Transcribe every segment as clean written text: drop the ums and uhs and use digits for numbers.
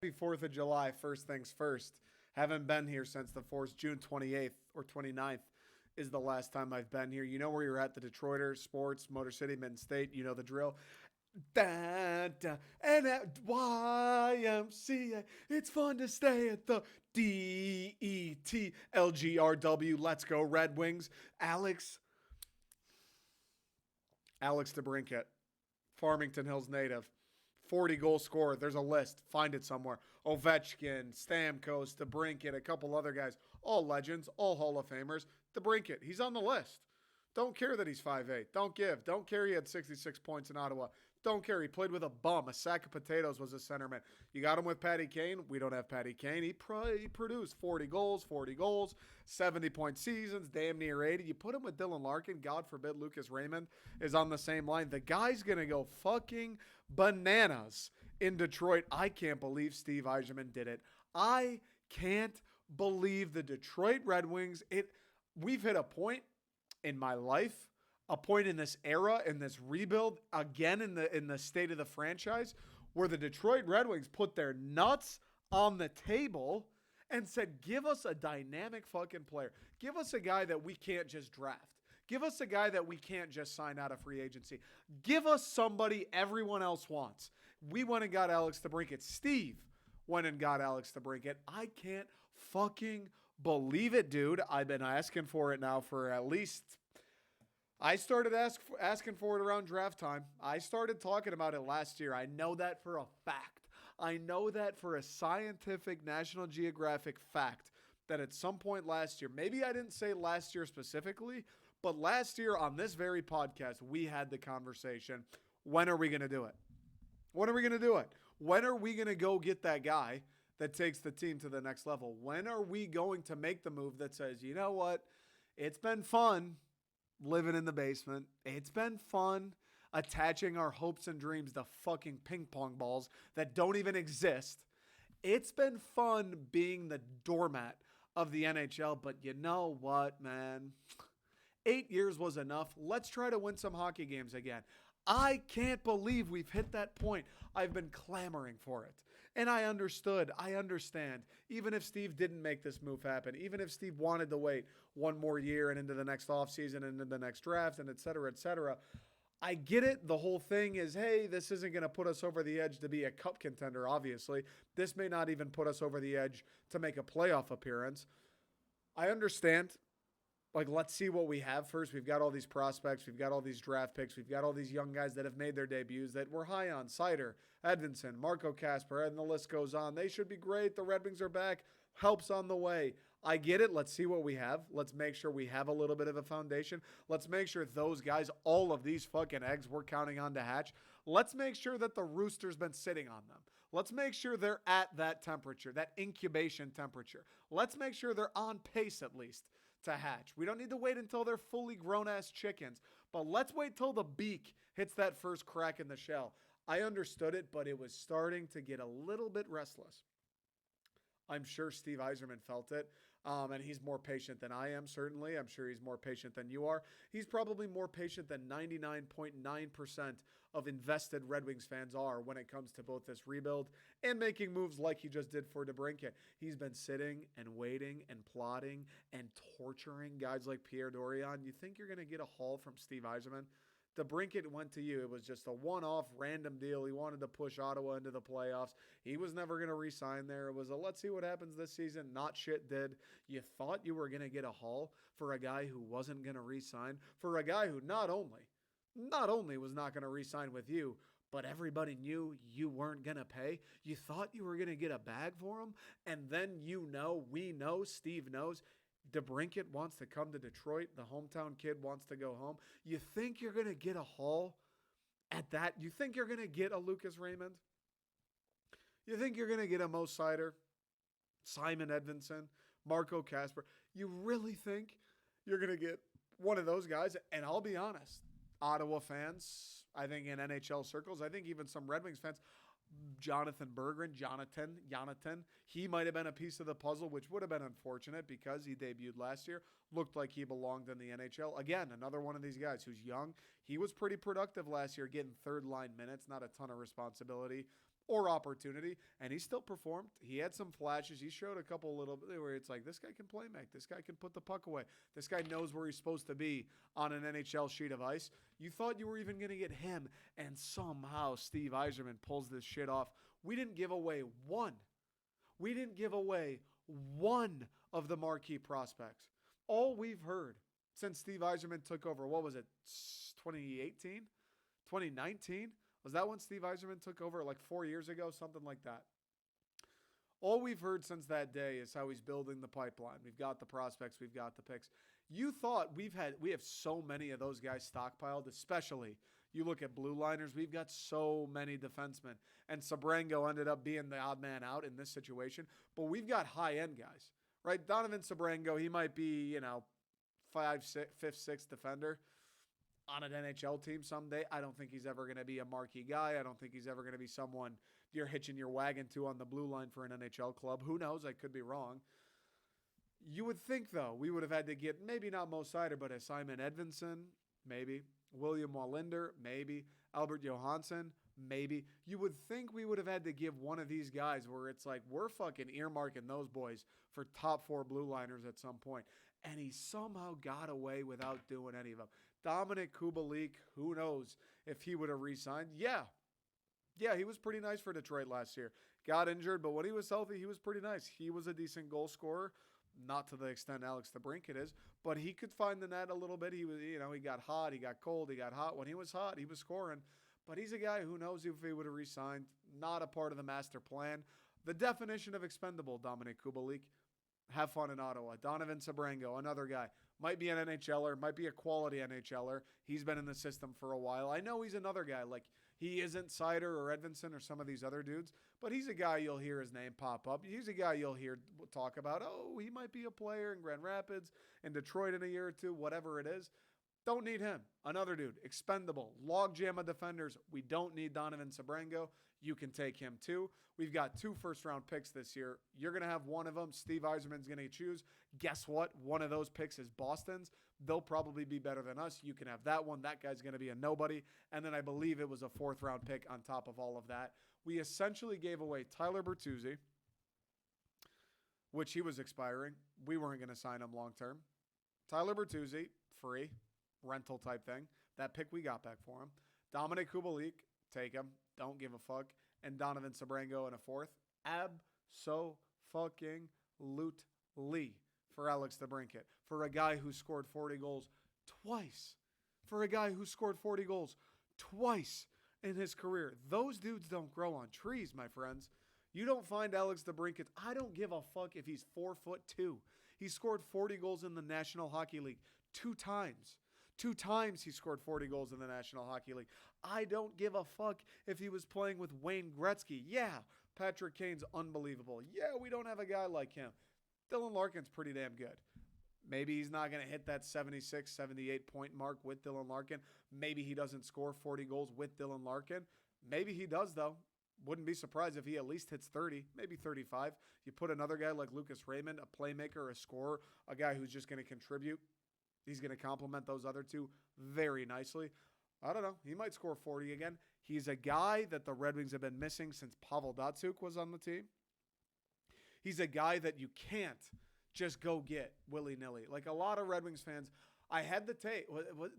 Happy 4th of July, first things first. Haven't been here since the 4th, June 28th or 29th is the last time I've been here. You know where you're at, the Detroiter, Sports, Motor City, Mid State. You know the drill. Da, da, and at YMCA, it's fun to stay at the DETLGRW. Let's go, Red Wings. Alex DeBrincat, Farmington Hills native. 40 goal scorer. There's a list. Find it somewhere. Ovechkin, Stamkos, DeBrincat, a couple other guys. All legends, all Hall of Famers. DeBrincat, he's on the list. Don't care that he's 5'8". Don't give. Don't care he had 66 points in Ottawa. Don't care. He played with a bum. A sack of potatoes was a centerman. You got him with Patty Kane. We don't have Patty Kane. He produced 40 goals, 70-point seasons, damn near 80. You put him with Dylan Larkin, God forbid Lucas Raymond is on the same line. The guy's going to go fucking bananas in Detroit. I can't believe Steve Yzerman did it. I can't believe the Detroit Red Wings. We've hit a point in my life, a point in this era, in this rebuild, again in the state of the franchise, where the Detroit Red Wings put their nuts on the table and said, give us a dynamic fucking player. Give us a guy that we can't just draft. Give us a guy that we can't just sign out of free agency. Give us somebody everyone else wants. We went and got Alex DeBrincat. Steve went and got Alex DeBrincat. I can't fucking believe it, dude. I've been asking for it now for at least... I started asking for it around draft time. I started talking about it last year. I know that for a fact. I know that for a scientific National Geographic fact that at some point last year, maybe I didn't say last year specifically, but last year on this very podcast, we had the conversation, when are we going to do it? When are we going to do it? When are we going to go get that guy that takes the team to the next level? When are we going to make the move that says, you know what? It's been fun living in the basement. It's been fun attaching our hopes and dreams to fucking ping pong balls that don't even exist. It's been fun being the doormat of the NHL, but you know what, man? 8 years was enough. Let's try to win some hockey games again. I can't believe we've hit that point. I've been clamoring for it. And I understand. Even if Steve didn't make this move happen, even if Steve wanted to wait one more year and into the next offseason and into the next draft and et cetera, I get it. The whole thing is, hey, this isn't going to put us over the edge to be a cup contender, obviously. This may not even put us over the edge to make a playoff appearance. I understand. Let's see what we have first. We've got all these prospects. We've got all these draft picks. We've got all these young guys that have made their debuts that we're high on. Sider, Edvinsson, Marco Kasper, and the list goes on. They should be great. The Red Wings are back. Help's on the way. I get it. Let's see what we have. Let's make sure we have a little bit of a foundation. Let's make sure those guys, all of these fucking eggs we're counting on to hatch, let's make sure that the rooster's been sitting on them. Let's make sure they're at that temperature, that incubation temperature. Let's make sure they're on pace at least to hatch. We don't need to wait until they're fully grown-ass chickens, but let's wait till the beak hits that first crack in the shell. I understood it, but it was starting to get a little bit restless. I'm sure Steve Yzerman felt it, and he's more patient than I am, certainly. I'm sure he's more patient than you are. He's probably more patient than 99.9% of invested Red Wings fans are when it comes to both this rebuild and making moves like he just did for DeBrincat. He's been sitting and waiting and plotting and torturing guys like Pierre Dorion. You think you're going to get a haul from Steve Yzerman? DeBrincat went to you. It was just a one-off random deal. He wanted to push Ottawa into the playoffs. He was never going to re-sign there. It was a let's see what happens this season. Not shit did. You thought you were going to get a haul for a guy who wasn't going to re-sign, for a guy who not only was not going to re-sign with you, but everybody knew you weren't going to pay. You thought you were going to get a bag for him, and then we know, Steve knows, DeBrincat wants to come to Detroit. The hometown kid wants to go home. You think you're going to get a haul at that? You think you're going to get a Lucas Raymond? You think you're going to get a Mo Sider, Simon Edvinsson, Marco Kasper? You really think you're going to get one of those guys? And I'll be honest, Ottawa fans, I think in NHL circles, I think even some Red Wings fans, Jonathan, he might have been a piece of the puzzle, which would have been unfortunate because he debuted last year, looked like he belonged in the NHL. Again, another one of these guys who's young. He was pretty productive last year, getting third-line minutes, not a ton of responsibility or opportunity, and he still performed. He had some flashes. He showed a couple little bit where it's like, this guy can play make. This guy can put the puck away. This guy knows where he's supposed to be on an NHL sheet of ice. You thought you were even going to get him, and somehow Steve Yzerman pulls this shit off. We didn't give away one. We didn't give away one of the marquee prospects. All we've heard since Steve Yzerman took over, what was it, 2018? 2019? Was that when Steve Yzerman took over, like 4 years ago? Something like that. All we've heard since that day is how he's building the pipeline. We've got the prospects. We've got the picks. You thought we have so many of those guys stockpiled, especially you look at blue liners. We've got so many defensemen. And Sabrango ended up being the odd man out in this situation. But we've got high-end guys, right? Donovan Sabrango, he might be, 5th, 6th defender on an NHL team someday. I don't think he's ever going to be a marquee guy. I don't think he's ever going to be someone you're hitching your wagon to on the blue line for an NHL club. Who knows? I could be wrong. You would think, though, we would have had to get maybe not Mo Seider, but a Simon Edvinsson, maybe. William Wallinder, maybe. Albert Johansson, maybe. You would think we would have had to give one of these guys where it's like we're fucking earmarking those boys for top 4 blue liners at some point. And he somehow got away without doing any of them. Dominic Kubalik, who knows if he would have re-signed. Yeah, he was pretty nice for Detroit last year. Got injured, but when he was healthy, he was pretty nice. He was a decent goal scorer. Not to the extent Alex DeBrincat is, but he could find the net a little bit. He was, he got hot, he got cold, he got hot. When he was hot, he was scoring. But he's a guy who knows if he would have re-signed. Not a part of the master plan. The definition of expendable, Dominic Kubalik. Have fun in Ottawa. Donovan Sabrango, another guy. Might be an NHLer, might be a quality NHLer. He's been in the system for a while. I know he's another guy. Like, he isn't Seider or Edvinsson or some of these other dudes, but he's a guy you'll hear his name pop up. He's a guy you'll hear talk about, he might be a player in Grand Rapids, in Detroit in a year or two, whatever it is. Don't need him. Another dude, expendable, logjam of defenders. We don't need Donovan Sabrango. You can take him too. We've got 2 first-round picks this year. You're going to have one of them. Steve Yzerman's going to choose. Guess what? One of those picks is Boston's. They'll probably be better than us. You can have that one. That guy's going to be a nobody. And then I believe it was a 4th-round pick on top of all of that. We essentially gave away Tyler Bertuzzi, which he was expiring. We weren't going to sign him long-term. Tyler Bertuzzi, free, rental type thing. That pick we got back for him. Dominic Kubalik, take him. Don't give a fuck. And Donovan Sabrango in a 4th. Abso-fucking-loot-ly for Alex DeBrincat. For a guy who scored 40 goals twice. For a guy who scored 40 goals twice in his career. Those dudes don't grow on trees, my friends. You don't find Alex DeBrincat. I don't give a fuck if he's 4'2". He scored 40 goals in the National Hockey League 2 times. 2 times he scored 40 goals in the National Hockey League. I don't give a fuck if he was playing with Wayne Gretzky. Yeah, Patrick Kane's unbelievable. Yeah, we don't have a guy like him. Dylan Larkin's pretty damn good. Maybe he's not going to hit that 76, 78 point mark with Dylan Larkin. Maybe he doesn't score 40 goals with Dylan Larkin. Maybe he does, though. Wouldn't be surprised if he at least hits 30, maybe 35. You put another guy like Lucas Raymond, a playmaker, a scorer, a guy who's just going to contribute. He's going to complement those other two very nicely. I don't know. He might score 40 again. He's a guy that the Red Wings have been missing since Pavel Datsyuk was on the team. He's a guy that you can't just go get willy-nilly. Like a lot of Red Wings fans, I had the tape.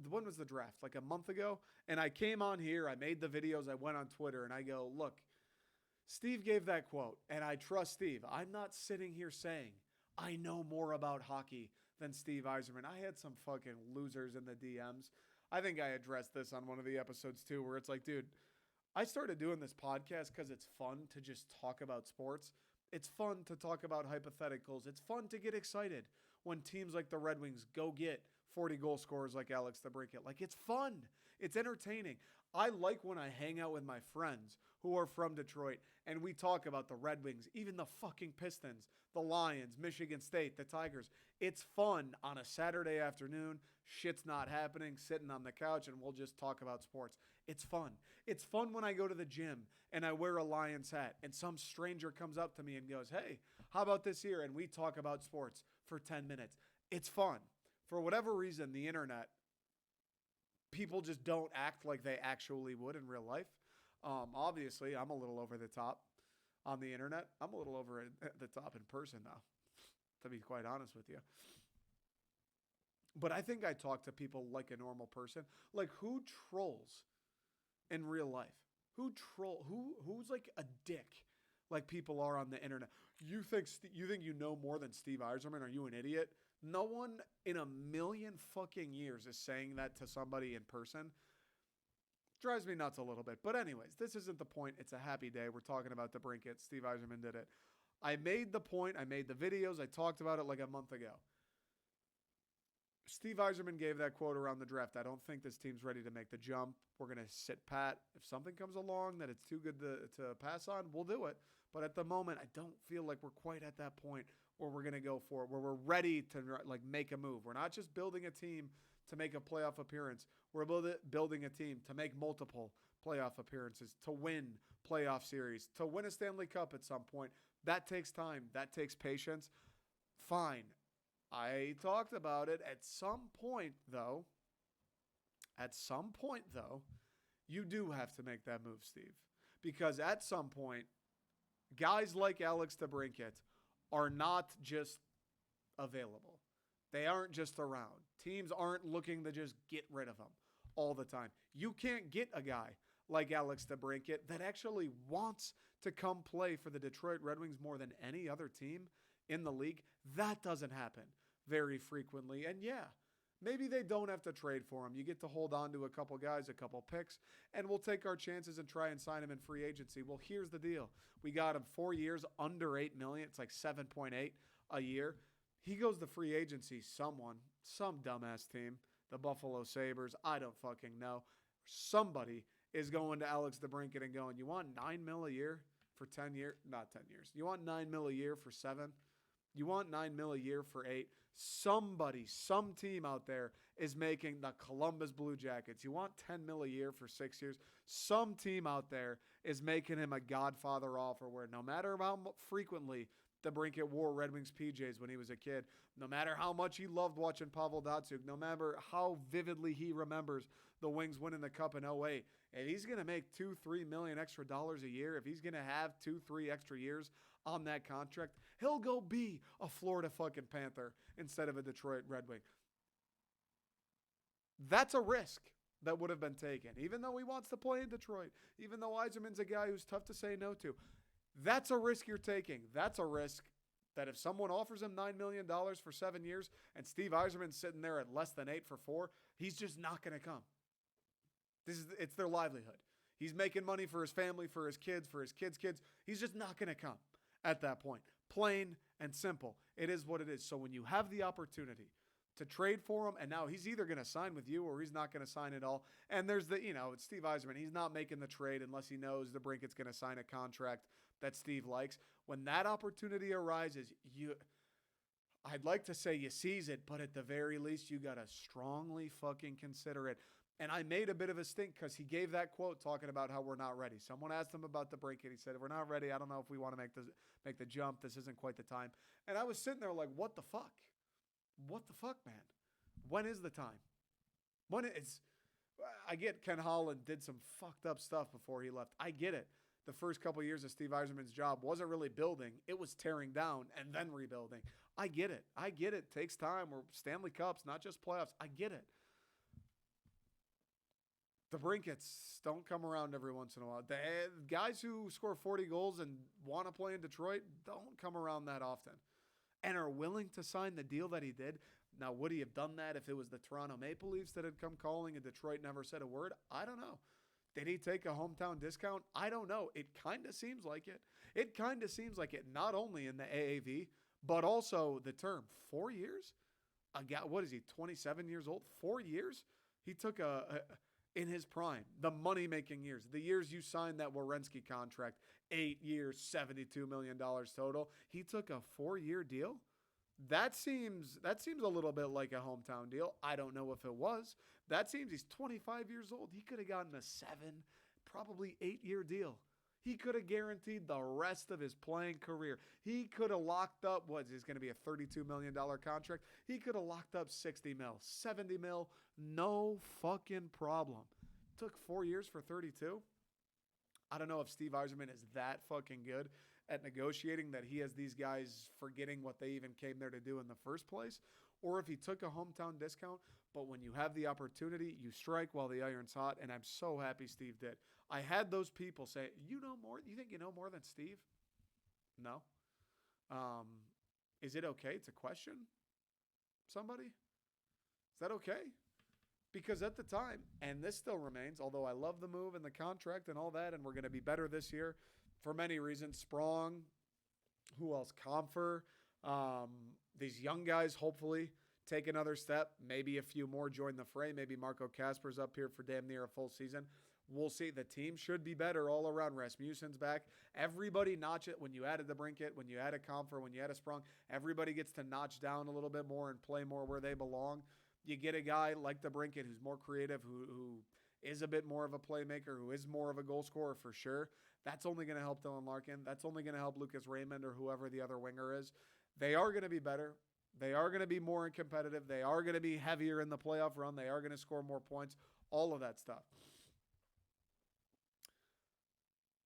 When was the draft? Like a month ago? And I came on here. I made the videos. I went on Twitter and I go, look, Steve gave that quote, and I trust Steve. I'm not sitting here saying I know more about hockey than Steve Yzerman. I had some fucking losers in the DMs. I think I addressed this on one of the episodes too, where it's like, dude, I started doing this podcast because it's fun to just talk about sports. It's fun to talk about hypotheticals. It's fun to get excited when teams like the Red Wings go get 40 goal scorers like Alex DeBrincat. Like, it's fun. It's entertaining. I like when I hang out with my friends who are from Detroit and we talk about the Red Wings, even the fucking Pistons, the Lions, Michigan State, the Tigers. It's fun on a Saturday afternoon. Shit's not happening, sitting on the couch, and we'll just talk about sports. It's fun. It's fun when I go to the gym and I wear a Lions hat and some stranger comes up to me and goes, hey, how about this here? And we talk about sports for 10 minutes. It's fun. For whatever reason, the internet, people just don't act like they actually would in real life. Obviously, I'm a little over the top on the internet. I'm a little over at the top in person now, to be quite honest with you. But I think I talk to people like a normal person. Like, who trolls in real life? Who's like a dick like people are on the internet? You think you know more than Steve Eiserman? Are you an idiot? No one in a million fucking years is saying that to somebody in person. Drives me nuts a little bit. But anyways, this isn't the point. It's a happy day. We're talking about DeBrincat. Steve Eiserman did it. I made the point. I made the videos. I talked about it like a month ago. Steve Eiserman gave that quote around the draft. I don't think this team's ready to make the jump. We're going to sit pat. If something comes along that it's too good to pass on, we'll do it. But at the moment, I don't feel like we're quite at that point where we're going to go for it, where we're ready to like make a move. We're not just building a team to make a playoff appearance. We're building a team to make multiple playoff appearances, to win playoff series, to win a Stanley Cup at some point. That takes time. That takes patience. Fine. I talked about it. At some point, though, you do have to make that move, Steve. Because at some point, guys like Alex DeBrincat are not just available. They aren't just around. Teams aren't looking to just get rid of them all the time. You can't get a guy like Alex DeBrincat that actually wants to come play for the Detroit Red Wings more than any other team in the league. That doesn't happen very frequently. And yeah, maybe they don't have to trade for him. You get to hold on to a couple guys, a couple picks, and we'll take our chances and try and sign him in free agency. Well, here's the deal. We got him 4 years, under $8 million. It's like 7.8 a year. He goes to free agency. Some dumbass team, the Buffalo Sabres, I don't fucking know. Somebody is going to Alex DeBrincat and going, you want $9 million a year for 10 years? Not 10 years. You want $9 million a year for 7? You want $9 million a year for 8? Somebody, some team out there is making the Columbus Blue Jackets. You want $10 million a year for 6 years? Some team out there is making him a Godfather offer where no matter how frequently DeBrincat wore Red Wings PJs when he was a kid, no matter how much he loved watching Pavel Datsyuk, no matter how vividly he remembers the Wings winning the Cup in 08, if he's going to make $2-3 million extra dollars a year, if he's going to have 2-3 extra years on that contract, he'll go be a Florida fucking Panther instead of a Detroit Red Wing. That's a risk that would have been taken, even though he wants to play in Detroit, even though Eiserman's a guy who's tough to say no to. That's a risk you're taking. That's a risk that if someone offers him $9 million for 7 years and Steve Eiserman's sitting there at less than 8 for 4, he's just not going to come. It's their livelihood. He's making money for his family, for his kids' kids. He's just not going to come at that point. Plain and simple. It is what it is. So when you have the opportunity to trade for him, and now he's either going to sign with you or he's not going to sign at all. And there's it's Steve Eiserman. He's not making the trade unless he knows DeBrincat's going to sign a contract that Steve likes. When that opportunity arises, I'd like to say you seize it, but at the very least, you got to strongly fucking consider it. And I made a bit of a stink because he gave that quote talking about how we're not ready. Someone asked him about DeBrincat. He said, we're not ready. I don't know if we want to make the jump. This isn't quite the time. And I was sitting there like, what the fuck? What the fuck, man? When is the time? I get Ken Holland did some fucked up stuff before he left. I get it. The first couple of years of Steve Eiserman's job wasn't really building. It was tearing down and then rebuilding. I get it. It takes time. We're Stanley Cups, not just playoffs. I get it. The Brincats don't come around every once in a while. The guys who score 40 goals and want to play in Detroit don't come around that often and are willing to sign the deal that he did. Now, would he have done that if it was the Toronto Maple Leafs that had come calling and Detroit never said a word? I don't know. Did he take a hometown discount? I don't know. It kind of seems like it. It kind of seems like it, not only in the AAV, but also the term. 4 years? A guy, what is he, 27 years old? 4 years? He took in his prime, the money-making years, the years you signed that Werenski contract, 8 years, $72 million total. He took a 4-year deal? That seems a little bit like a hometown deal. I don't know if it was. That seems he's 25 years old. He could have gotten a 7, probably 8-year deal. He could have guaranteed the rest of his playing career. He could have locked up, it's going to be a $32 million contract. He could have locked up 60 mil, 70 mil, no fucking problem. Took 4 years for 32. I don't know if Steve Eiserman is that fucking good at negotiating that he has these guys forgetting what they even came there to do in the first place, or if he took a hometown discount. But when you have the opportunity, you strike while the iron's hot, and I'm so happy Steve did. I had those people say, you know more? You think you know more than Steve? No. Um, is it okay to question somebody? Is that okay? Because at the time, and this still remains, although I love the move and the contract and all that, and we're going to be better this year for many reasons. Sprong, who else? Comfer, these young guys hopefully take another step. Maybe a few more join the fray. Maybe Marco Kasper's up here for damn near a full season. We'll see. The team should be better all around. Rasmussen's back. Everybody notch it. When you added the Brinket, when you add a Comfer, when you add a Sprong, everybody gets to notch down a little bit more and play more where they belong. You get a guy like the Brinket who's more creative, who is a bit more of a playmaker, who is more of a goal scorer for sure. That's only going to help Dylan Larkin. That's only going to help Lucas Raymond or whoever the other winger is. They are going to be better. They are going to be more competitive. They are going to be heavier in the playoff run. They are going to score more points. All of that stuff.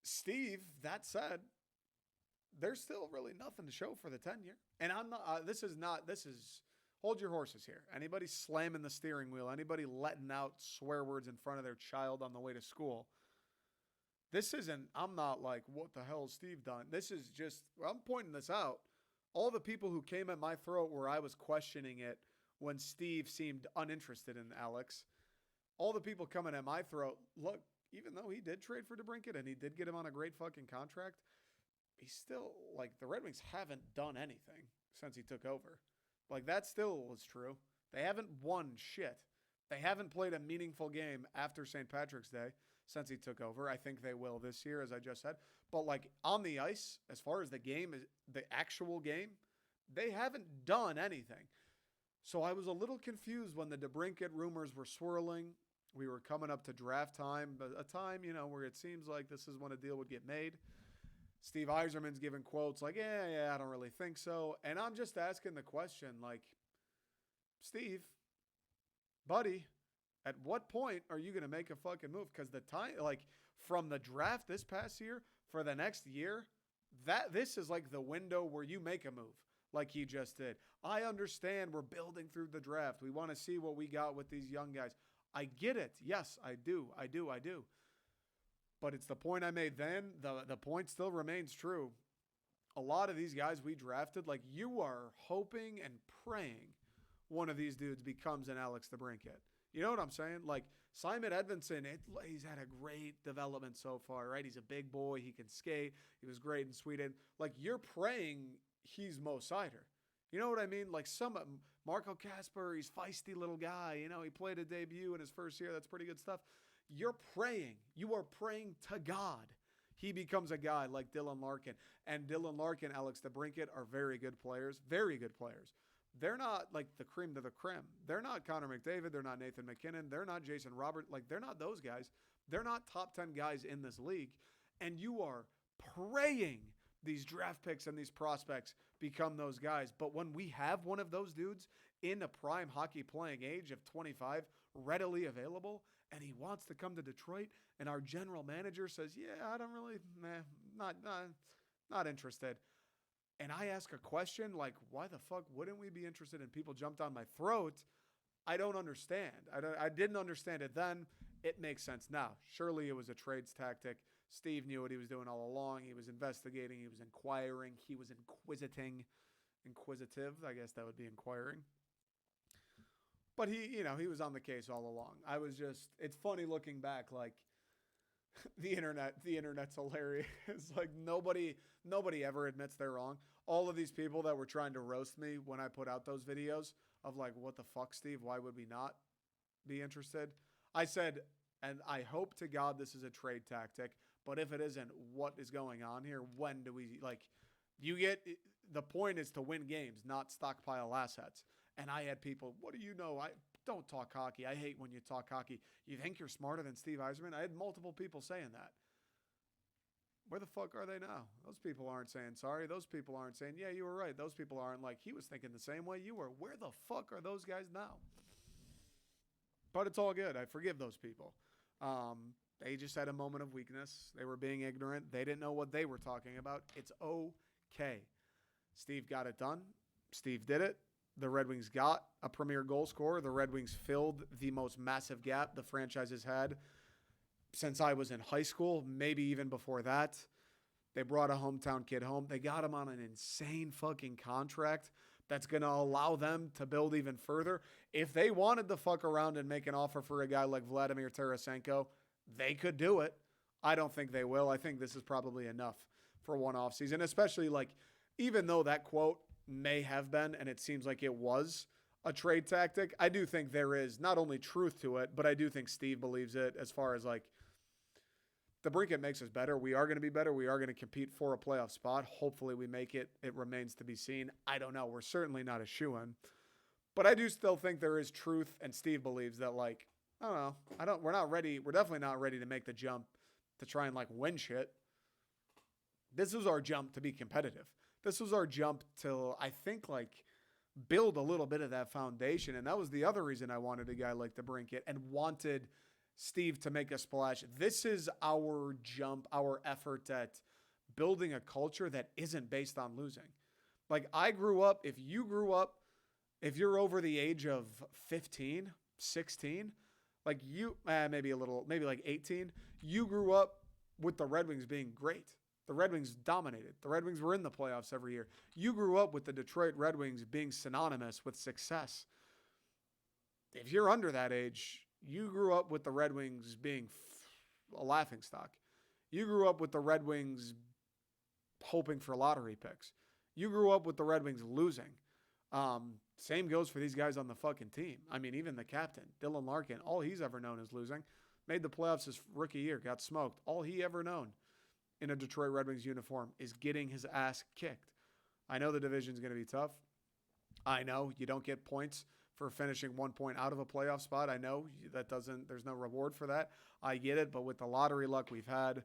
Steve, that said, there's still really nothing to show for the tenure. And I'm not, this is, hold your horses here. Anybody slamming the steering wheel, anybody letting out swear words in front of their child on the way to school, this isn't, I'm not like, what the hell has Steve done? This is just, I'm pointing this out. All the people who came at my throat where I was questioning it when Steve seemed uninterested in Alex, all the people coming at my throat, look, even though he did trade for DeBrincat and he did get him on a great fucking contract, he's still, like, the Red Wings haven't done anything since he took over. Like, that still is true. They haven't won shit. They haven't played a meaningful game after St. Patrick's Day since he took over. I think they will this year, as I just said. But, like, on the ice, as far as the game, the actual game, they haven't done anything. So I was a little confused when the DeBrincat rumors were swirling. We were coming up to draft time, but a time, where it seems like this is when a deal would get made. Steve Eiserman's giving quotes like, yeah, I don't really think so. And I'm just asking the question, like, Steve, buddy, at what point are you going to make a fucking move? Because the time, like, from the draft this past year for the next year, this is like the window where you make a move like he just did. I understand we're building through the draft. We want to see what we got with these young guys. I get it. Yes, I do. But it's the point I made then. The point still remains true. A lot of these guys we drafted, like, you are hoping and praying one of these dudes becomes an Alex DeBrincat. You know what I'm saying? Like, Simon Edvinsson, he's had a great development so far, right? He's a big boy. He can skate. He was great in Sweden. Like, you're praying he's Mo Seider. You know what I mean? Like, Marco Kasper, he's feisty little guy. He played a debut in his first year. That's pretty good stuff. You're praying. You are praying to God he becomes a guy like Dylan Larkin. And Dylan Larkin, Alex DeBrincat are very good players. Very good players. They're not like the cream de the creme. They're not Connor McDavid. They're not Nathan McKinnon. They're not Jason Robert. Like, they're not those guys. They're not top 10 guys in this league. And you are praying these draft picks and these prospects become those guys. But when we have one of those dudes in a prime hockey playing age of 25 readily available, and he wants to come to Detroit, and our general manager says, yeah, I don't really, not interested. And I ask a question like, why the fuck wouldn't we be interested? And people jump down my throat. I don't understand. I didn't understand it then. It makes sense now. Surely it was a trades tactic. Steve knew what he was doing all along. He was investigating. He was inquiring. He was inquisitive. I guess that would be inquiring. But he was on the case all along. It's funny looking back, like, the internet's hilarious. It's like nobody ever admits they're wrong. All of these people that were trying to roast me when I put out those videos of like, what the fuck, Steve? Why would we not be interested? I said, and I hope to God this is a trade tactic, but if it isn't, what is going on here? When do we, like, the point is to win games, not stockpile assets. And I had people, what do you know? I don't talk hockey. I hate when you talk hockey. You think you're smarter than Steve Eiserman? I had multiple people saying that. Where the fuck are they now? Those people aren't saying sorry. Those people aren't saying, yeah, you were right. Those people aren't like, he was thinking the same way you were. Where the fuck are those guys now? But it's all good. I forgive those people. They just had a moment of weakness. They were being ignorant. They didn't know what they were talking about. It's okay. Steve got it done. Steve did it. The Red Wings got a premier goal scorer. The Red Wings filled the most massive gap the franchise has had since I was in high school, maybe even before that. They brought a hometown kid home. They got him on an insane fucking contract that's going to allow them to build even further. If they wanted to fuck around and make an offer for a guy like Vladimir Tarasenko, they could do it. I don't think they will. I think this is probably enough for one offseason, especially like, even though that quote may have been, and it seems like it was, a trade tactic, I do think there is not only truth to it, but I do think Steve believes it as far as like, the Brinket makes us better. We are going to be better. We are going to compete for a playoff spot. Hopefully we make it. It remains to be seen. I don't know. We're certainly not a shoo-in. But I do still think there is truth, and Steve believes that, like, I don't know. We're not ready. We're definitely not ready to make the jump to try and, like, win shit. This was our jump to be competitive. This was our jump to, I think, like, build a little bit of that foundation. And that was the other reason I wanted a guy like the Brinket and wanted Steve to make a splash. This is our jump, our effort at building a culture that isn't based on losing. Like, I grew up, if you're over the age of 15, 16, like maybe like 18, you grew up with the Red Wings being great. The Red Wings dominated. The Red Wings were in the playoffs every year. You grew up with the Detroit Red Wings being synonymous with success. If you're under that age, you grew up with the Red Wings being a laughingstock. You grew up with the Red Wings hoping for lottery picks. You grew up with the Red Wings losing. Same goes for these guys on the fucking team. I mean, even the captain, Dylan Larkin, all he's ever known is losing. Made the playoffs his rookie year, got smoked. All he ever known in a Detroit Red Wings uniform is getting his ass kicked. I know the division's going to be tough. I know you don't get points for finishing 1 point out of a playoff spot. I know there's no reward for that. I get it, but with the lottery luck we've had,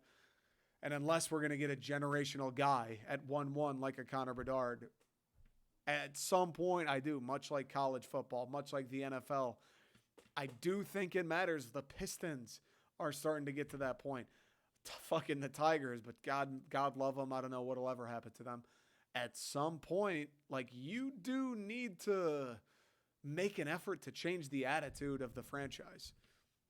and unless we're going to get a generational guy at 1-1 like a Connor Bedard, at some point I do, much like college football, much like the NFL, I do think it matters. The Pistons are starting to get to that point. Fucking the Tigers, but God love them. I don't know what'll ever happen to them. At some point, like, you do need to make an effort to change the attitude of the franchise.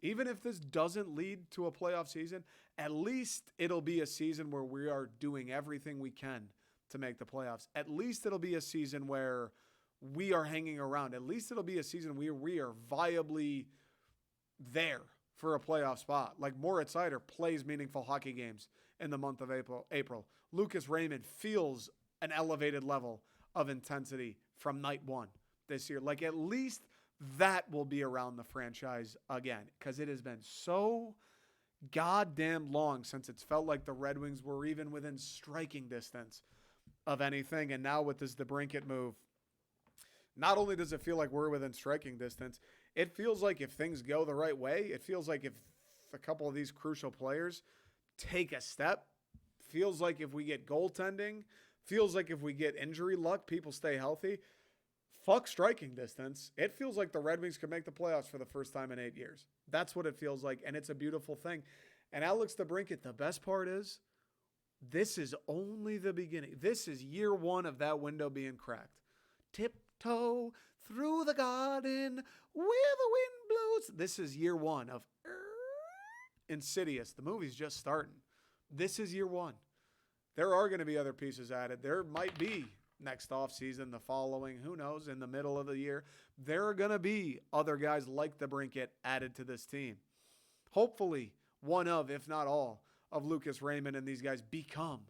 Even if this doesn't lead to a playoff season, at least it'll be a season where we are doing everything we can to make the playoffs. At least it'll be a season where we are hanging around. At least it'll be a season where we are viably there for a playoff spot. Like, Moritz Seider plays meaningful hockey games in the month of April. Lucas Raymond feels an elevated level of intensity from night one this year. Like, at least that will be around the franchise again, because it has been so goddamn long since it's felt like the Red Wings were even within striking distance of anything. And now with this DeBrincat move, not only does it feel like we're within striking distance, it feels like if things go the right way, it feels like if a couple of these crucial players take a step, feels like if we get goaltending, feels like if we get injury luck, people stay healthy, fuck striking distance, it feels like the Red Wings could make the playoffs for the first time in 8 years. That's what it feels like, and it's a beautiful thing. And Alex DeBrincat, the best part is, this is only the beginning. This is year one of that window being cracked. Tiptoe through the garden where the wind blows. This is year one of Insidious. The movie's just starting. This is year one. There are going to be other pieces added. There might be next offseason, the following, who knows, in the middle of the year. There are going to be other guys like DeBrincat added to this team. Hopefully, one of, if not all, of Lucas Raymond and these guys become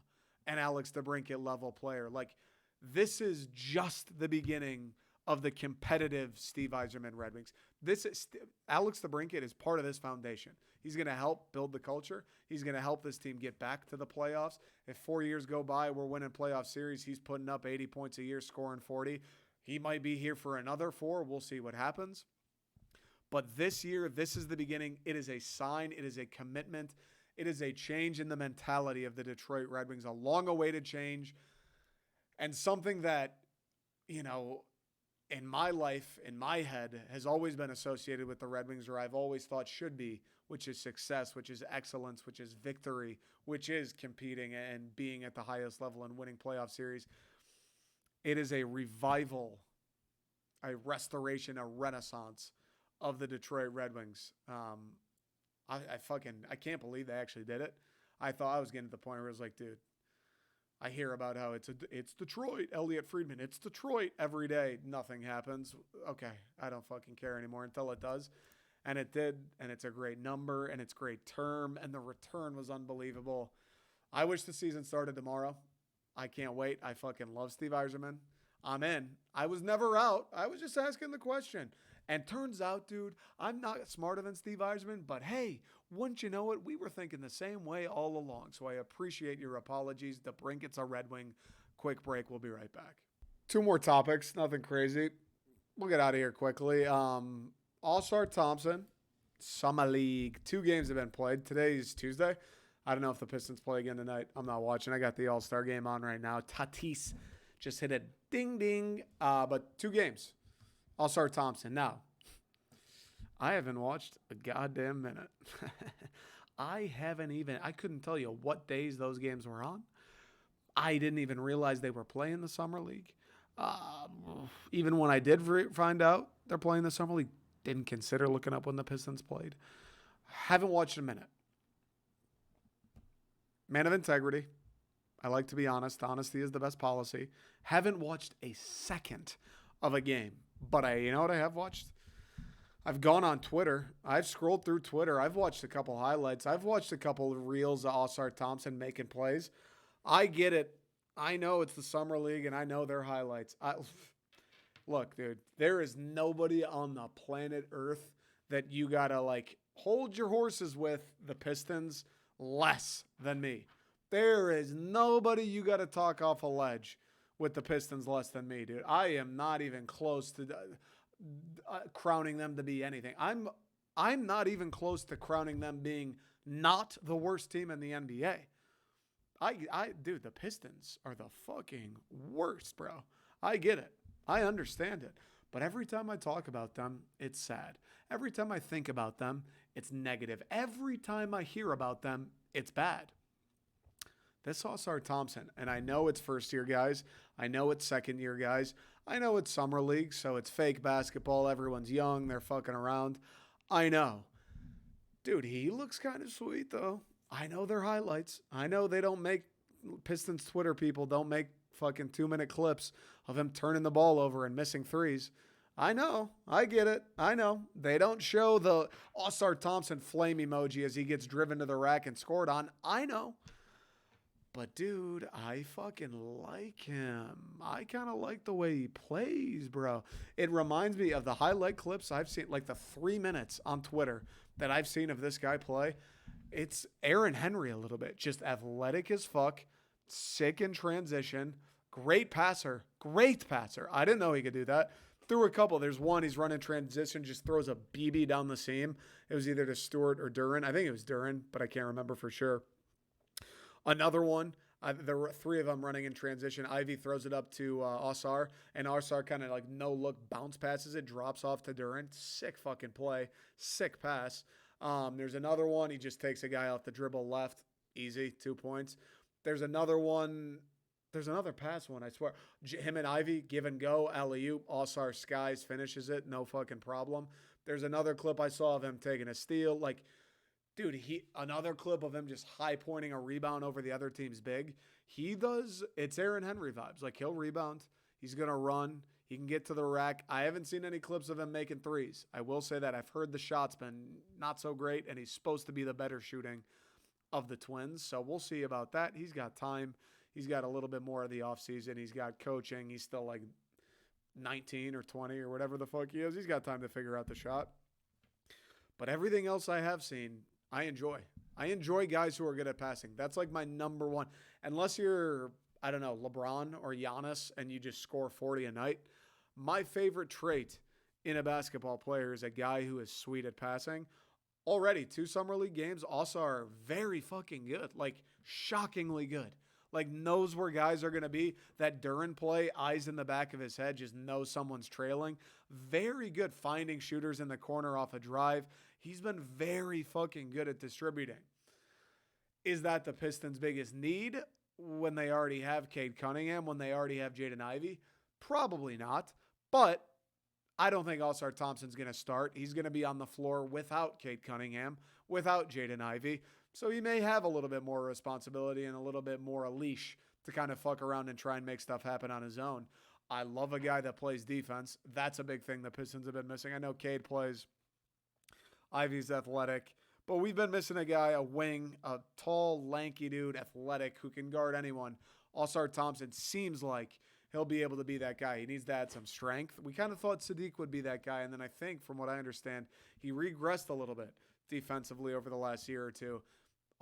an Alex DeBrincat level player. Like, this is just the beginning of the competitive Steve Yzerman Red Wings. Alex DeBrincat is part of this foundation. He's going to help build the culture. He's going to help this team get back to the playoffs. If 4 years go by, we're winning playoff series, he's putting up 80 points a year, scoring 40. He might be here for another 4. We'll see what happens. But this year, this is the beginning. It is a sign. It is a commitment. It is a change in the mentality of the Detroit Red Wings, a long-awaited change, and something that, you know, in my life, in my head, has always been associated with the Red Wings, or I've always thought should be, which is success, which is excellence, which is victory, which is competing and being at the highest level and winning playoff series. It is a revival, a restoration, a renaissance of the Detroit Red Wings. I can't believe they actually did it. I thought I was getting to the point where it was like, dude, I hear about how it's Detroit, Elliot Friedman. It's Detroit every day. Nothing happens. Okay, I don't fucking care anymore until it does. And it did, and it's a great number, and it's great term, and the return was unbelievable. I wish the season started tomorrow. I can't wait. I fucking love Steve Yzerman. I'm in. I was never out. I was just asking the question. And turns out, dude, I'm not smarter than Steve Yzerman, but hey, wouldn't you know it, we were thinking the same way all along. So I appreciate your apologies. The Brinkets are Red Wing. Quick break. We'll be right back. Two more topics. Nothing crazy. We'll get out of here quickly. Ausar Thompson, Summer League. 2 games have been played. Today's Tuesday. I don't know if the Pistons play again tonight. I'm not watching. I got the All-Star game on right now. Tatis just hit a ding-ding. But 2 games. Ausar Thompson. Now, I haven't watched a goddamn minute. I couldn't tell you what days those games were on. I didn't even realize they were playing the Summer League. Even when I did find out they're playing the Summer League, didn't consider looking up when the Pistons played. Haven't watched a minute. Man of integrity. I like to be honest. Honesty is the best policy. Haven't watched a second of a game. But you know what I have watched? I've gone on Twitter. I've scrolled through Twitter. I've watched a couple highlights. I've watched a couple of reels of Ausar Thompson making plays. I get it. I know it's the Summer League, and I know their highlights. Look, dude, there is nobody on the planet Earth that you got to, hold your horses with the Pistons less than me. There is nobody you got to talk off a ledge with the Pistons less than me, dude. I am not even close to crowning them to be anything. I'm not even close to crowning them being not the worst team in the NBA. Dude, the Pistons are the fucking worst, bro. I get it. I understand it. But every time I talk about them, it's sad. Every time I think about them, it's negative. Every time I hear about them, it's bad. This Ausar Thompson, and I know it's first-year guys. I know it's second-year guys. I know it's Summer League, so it's fake basketball. Everyone's young. They're fucking around. I know. Dude, he looks kind of sweet, though. I know their highlights. I know they don't make Pistons Twitter people don't make fucking 2-minute clips of him turning the ball over and missing threes. I know. I get it. I know. They don't show the Ausar Thompson flame emoji as he gets driven to the rack and scored on. I know. But, dude, I fucking like him. I kind of like the way he plays, bro. It reminds me of the highlight clips I've seen, like the 3 minutes on Twitter that I've seen of this guy play. It's Aaron Henry a little bit. Just athletic as fuck, sick in transition, great passer. I didn't know he could do that. Threw a couple. There's one, he's running transition, just throws a BB down the seam. It was either to Stewart or Duran. I think it was Duran, but I can't remember for sure. Another one, there were 3 of them running in transition. Ivy throws it up to Ausar, and Ausar kind of no-look bounce passes it, drops off to Duran. Sick fucking play. Sick pass. There's another one. He just takes a guy off the dribble left. Easy, 2 points. There's another one. There's another pass one, I swear. Him and Ivy, give and go, alley-oop. Ausar skies, finishes it. No fucking problem. There's another clip I saw of him taking a steal. Dude, another clip of him just high-pointing a rebound over the other team's big. It's Aaron Henry vibes. He'll rebound. He's going to run. He can get to the rack. I haven't seen any clips of him making threes. I will say that. I've heard the shot's been not so great, and he's supposed to be the better shooting of the Twins. So we'll see about that. He's got time. He's got a little bit more of the offseason. He's got coaching. He's still 19 or 20 or whatever the fuck he is. He's got time to figure out the shot. But everything else I have seen, I enjoy. I enjoy guys who are good at passing. That's my number one. Unless you're, I don't know, LeBron or Giannis and you just score 40 a night. My favorite trait in a basketball player is a guy who is sweet at passing. Already, 2 Summer League games also are very fucking good. Shockingly good. Like knows where guys are going to be. That Duren play, eyes in the back of his head, just knows someone's trailing. Very good finding shooters in the corner off a drive. He's been very fucking good at distributing. Is that the Pistons' biggest need when they already have Cade Cunningham, when they already have Jaden Ivey? Probably not. But I don't think Ausar Thompson's going to start. He's going to be on the floor without Cade Cunningham, without Jaden Ivey. So he may have a little bit more responsibility and a little bit more a leash to kind of fuck around and try and make stuff happen on his own. I love a guy that plays defense. That's a big thing the Pistons have been missing. I know Cade plays. Ivey's athletic. But we've been missing a guy, a wing, a tall, lanky dude, athletic, who can guard anyone. Ausar Thompson seems like he'll be able to be that guy. He needs to add some strength. We kind of thought Sadiq would be that guy, and then I think, from what I understand, he regressed a little bit defensively over the last year or two.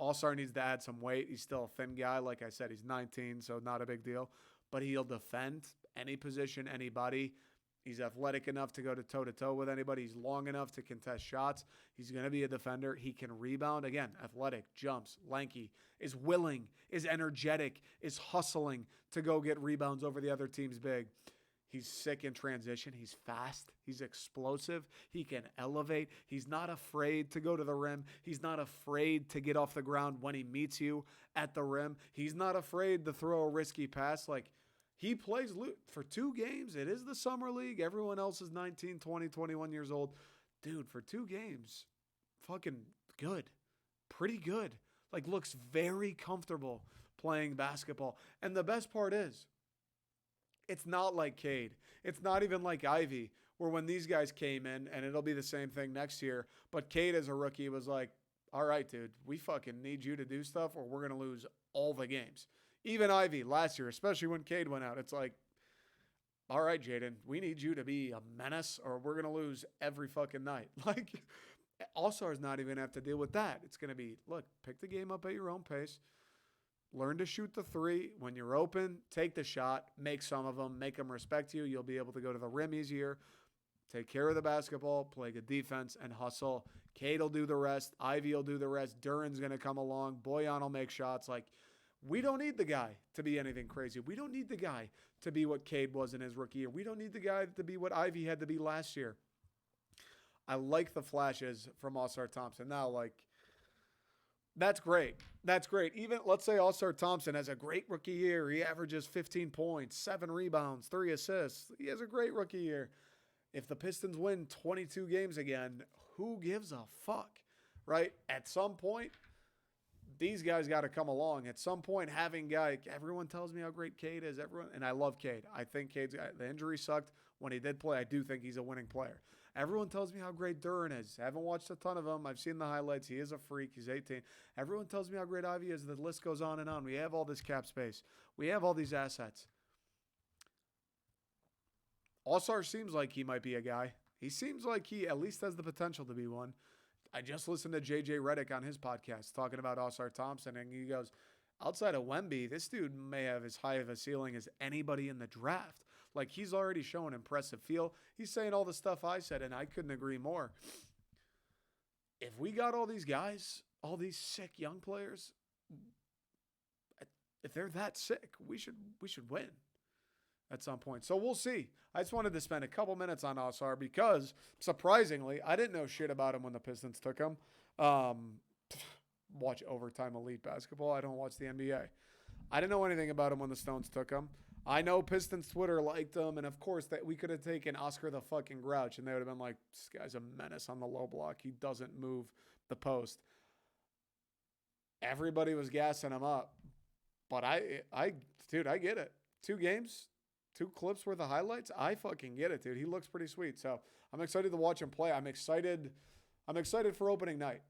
Ausar needs to add some weight. He's still a thin guy. Like I said, he's 19, so not a big deal. But he'll defend any position, anybody. He's athletic enough to go to toe-to-toe with anybody. He's long enough to contest shots. He's going to be a defender. He can rebound. Again, athletic, jumps, lanky, is willing, is energetic, is hustling to go get rebounds over the other team's big. He's sick in transition. He's fast. He's explosive. He can elevate. He's not afraid to go to the rim. He's not afraid to get off the ground when he meets you at the rim. He's not afraid to throw a risky pass. Like, he plays for 2 games. It is the summer league. Everyone else is 19, 20, 21 years old. Dude, for 2 games, fucking good. Pretty good. Like, looks very comfortable playing basketball. And the best part is, it's not like Cade. It's not even like Ivy, where when these guys came in, and it'll be the same thing next year, but Cade as a rookie was like, all right, dude, we fucking need you to do stuff or we're going to lose all the games. Even Ivy last year, especially when Cade went out, it's like, all right, Jaden, we need you to be a menace or we're going to lose every fucking night. Like, All-Star's not even going to have to deal with that. It's going to be, look, pick the game up at your own pace. Learn to shoot the 3. When you're open, take the shot, make some of them, make them respect you. You'll be able to go to the rim easier, take care of the basketball, play good defense, and hustle. Cade will do the rest. Ivy will do the rest. Duren's going to come along. Bojan will make shots. Like, we don't need the guy to be anything crazy. We don't need the guy to be what Cade was in his rookie year. We don't need the guy to be what Ivy had to be last year. I like the flashes from Ausar Thompson. Now, like, that's great. That's great. Even, let's say Ausar Thompson has a great rookie year. He averages 15 points, 7 rebounds, 3 assists. He has a great rookie year. If the Pistons win 22 games again, who gives a fuck, right? At some point, these guys got to come along. At some point, having everyone tells me how great Cade is. And I love Cade. I think the injury sucked when he did play. I do think he's a winning player. Everyone tells me how great Duren is. I haven't watched a ton of him. I've seen the highlights. He is a freak. He's 18. Everyone tells me how great Ivy is. The list goes on and on. We have all this cap space. We have all these assets. Ausar seems like he might be a guy. He seems like he at least has the potential to be one. I just listened to JJ Redick on his podcast talking about Ausar Thompson, and he goes, outside of Wemby, this dude may have as high of a ceiling as anybody in the draft. Like, he's already shown impressive feel. He's saying all the stuff I said, and I couldn't agree more. If we got all these guys, all these sick young players, if they're that sick, we should win at some point. So we'll see. I just wanted to spend a couple minutes on Ausar because, surprisingly, I didn't know shit about him when the Pistons took him. Watch overtime elite basketball. I don't watch the NBA. I didn't know anything about him when the Stones took him. I know Pistons Twitter liked him, and of course that we could have taken Oscar the fucking Grouch, and they would have been like, this guy's a menace on the low block. He doesn't move the post. Everybody was gassing him up. But dude, I get it. 2 games, 2 clips worth of highlights. I fucking get it, dude. He looks pretty sweet. So I'm excited to watch him play. I'm excited for opening night,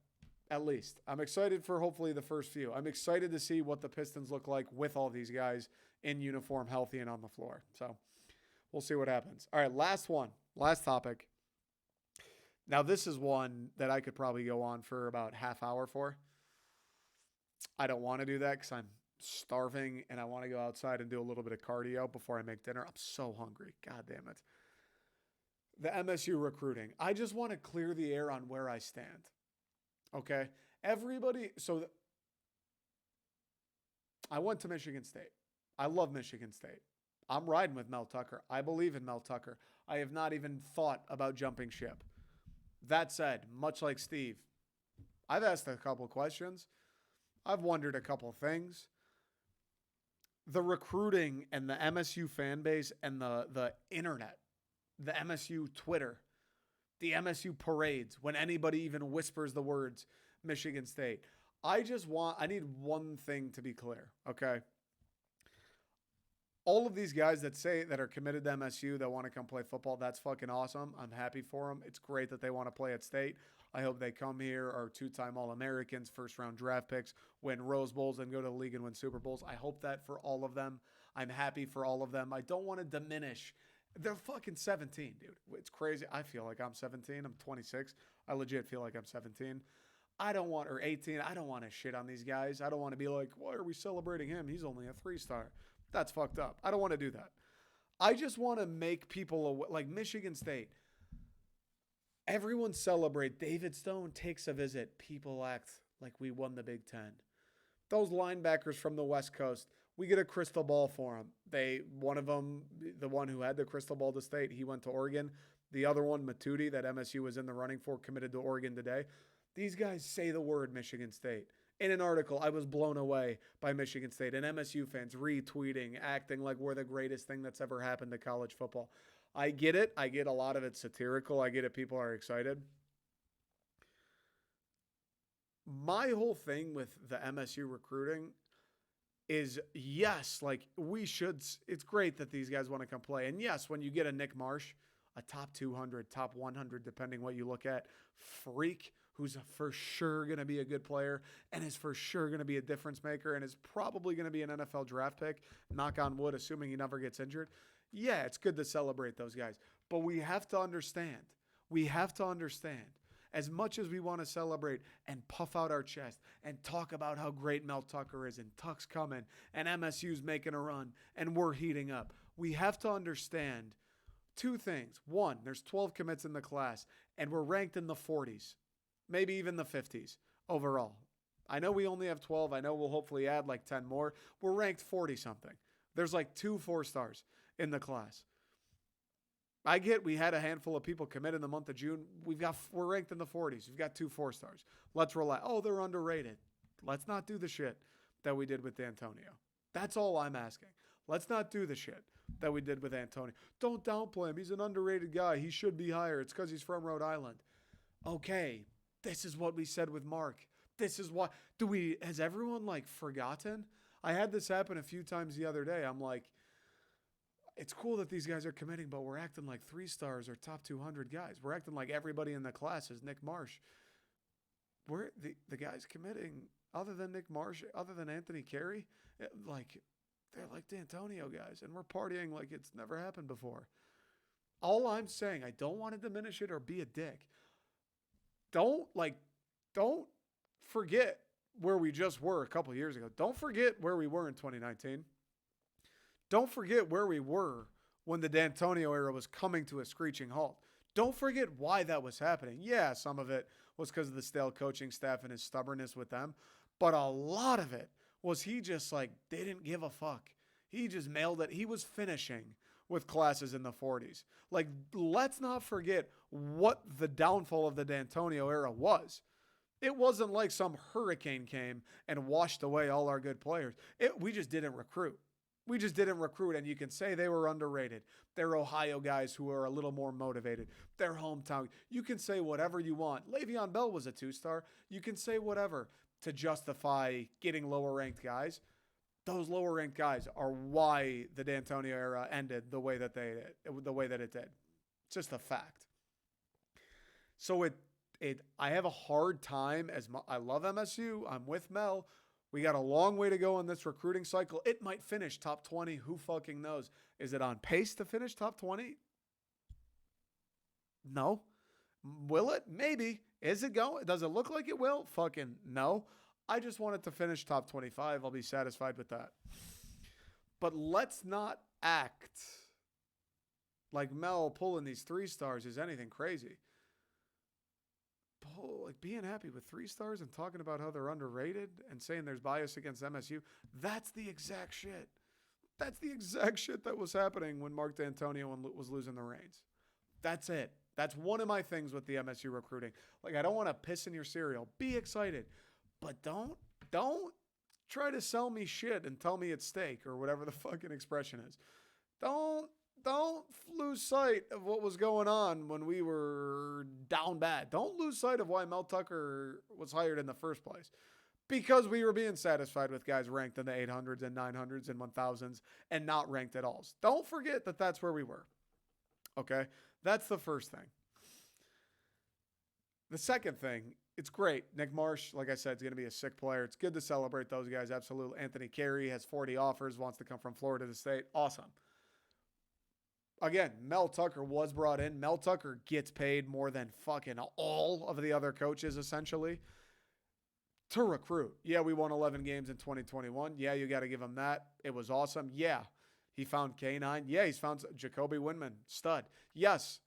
at least. I'm excited for hopefully the first few. I'm excited to see what the Pistons look like with all these guys in uniform, healthy, and on the floor. So we'll see what happens. All right, last topic. Now, this is one that I could probably go on for about half hour for. I don't want to do that because I'm starving and I want to go outside and do a little bit of cardio before I make dinner. I'm so hungry. God damn it. The MSU recruiting. I just want to clear the air on where I stand. Okay? Everybody, so I went to Michigan State. I love Michigan State. I'm riding with Mel Tucker. I believe in Mel Tucker. I have not even thought about jumping ship. That said, much like Steve, I've asked a couple questions. I've wondered a couple things. The recruiting and the MSU fan base and the internet, the MSU Twitter, the MSU parades, when anybody even whispers the words Michigan State. I need one thing to be clear, okay? All of these guys that are committed to MSU that want to come play football, that's fucking awesome. I'm happy for them. It's great that they want to play at State. I hope they come here, are two-time All-Americans, first-round draft picks, win Rose Bowls, and go to the league and win Super Bowls. I hope that for all of them. I'm happy for all of them. I don't want to diminish. They're fucking 17, dude. It's crazy. I feel like I'm 17. I'm 26. I legit feel like I'm 17. Or 18. I don't want to shit on these guys. I don't want to be like, why are we celebrating him? He's only a 3-star. That's fucked up. I don't want to do that. I just want to make people like Michigan State. Everyone celebrate. David Stone takes a visit. People act like we won the Big Ten. Those linebackers from the West Coast, we get a crystal ball for them. One of them, the one who had the crystal ball to State, he went to Oregon. The other one, Matudi, that MSU was in the running for, committed to Oregon today. These guys say the word Michigan State. In an article, I was blown away by Michigan State and MSU fans retweeting, acting like we're the greatest thing that's ever happened to college football. I get it. I get a lot of it satirical. I get it. People are excited. My whole thing with the MSU recruiting is, yes, like it's great that these guys want to come play. And yes, when you get a Nick Marsh, a top 200, top 100, depending what you look at, freak who's for sure going to be a good player and is for sure going to be a difference maker and is probably going to be an NFL draft pick, knock on wood, assuming he never gets injured. Yeah, it's good to celebrate those guys. But we have to understand, as much as we want to celebrate and puff out our chest and talk about how great Mel Tucker is and Tuck's coming and MSU's making a run and we're heating up, we have to understand two things. One, there's 12 commits in the class and we're ranked in the 40s, maybe even the 50s overall. I know we only have 12. I know we'll hopefully add like 10 more. We're ranked 40-something. There's like 2 4-stars in the class. I get we had a handful of people commit in the month of June. We're ranked in the 40s. We've got 2 4-stars. Let's relax. Oh, they're underrated. Let's not do the shit that we did with D'Antonio. That's all I'm asking. Let's not do the shit that we did with Antonio. Don't downplay him. He's an underrated guy. He should be higher. It's because he's from Rhode Island. Okay, this is what we said with Mark. This is what has everyone like forgotten? I had this happen a few times the other day. I'm like, it's cool that these guys are committing, but we're acting like 3-stars or top 200 guys. We're acting like everybody in the class is Nick Marsh. We're the guys committing other than Nick Marsh, other than Anthony Carey, they're like D'Antonio guys, and we're partying like it's never happened before. All I'm saying, I don't want to diminish it or be a dick. Don't forget where we just were a couple years ago. Don't forget where we were in 2019. Don't forget where we were when the D'Antonio era was coming to a screeching halt. Don't forget why that was happening. Yeah, some of it was because of the stale coaching staff and his stubbornness with them, but a lot of it was he just didn't give a fuck. He just mailed it. He was finishing with classes in the 40s. Let's not forget what the downfall of the D'Antonio era was. It wasn't like some hurricane came and washed away all our good players. We just didn't recruit. And you can say they were underrated. They're Ohio guys who are a little more motivated. They're hometown. You can say whatever you want. Le'Veon Bell was a 2-star. You can say whatever to justify getting lower-ranked guys. Those lower-ranked guys are why the D'Antonio era ended the way that it did. It's just a fact. So I have a hard time I love MSU. I'm with Mel. We got a long way to go in this recruiting cycle. It might finish top 20. Who fucking knows? Is it on pace to finish top 20? No. Will it? Maybe. Is it going? Does it look like it will? Fucking no. I just want it to finish top 25. I'll be satisfied with that. But let's not act like Mel pulling these 3-stars is anything crazy. like being happy with 3 stars and talking about how they're underrated and saying there's bias against MSU. That's the exact shit. That's the exact shit that was happening when Mark D'Antonio was losing the reins. That's it. That's one of my things with the MSU recruiting. Like, I don't want to piss in your cereal. Be excited. But don't try to sell me shit and tell me it's steak or whatever the fucking expression is. Don't lose sight of what was going on when we were down bad. Don't lose sight of why Mel Tucker was hired in the first place. Because we were being satisfied with guys ranked in the 800s and 900s and 1000s and not ranked at all. Don't forget that that's where we were. Okay? That's the first thing. The second thing, it's great. Nick Marsh, like I said, is going to be a sick player. It's good to celebrate those guys. Absolutely. Anthony Carey has 40 offers, wants to come from Florida to State. Awesome. Again, Mel Tucker was brought in. Mel Tucker gets paid more than fucking all of the other coaches, essentially, to recruit. Yeah, we won 11 games in 2021. Yeah, you got to give him that. It was awesome. Yeah, he found K9. Yeah, he's found Jacoby Windman, stud. Yes,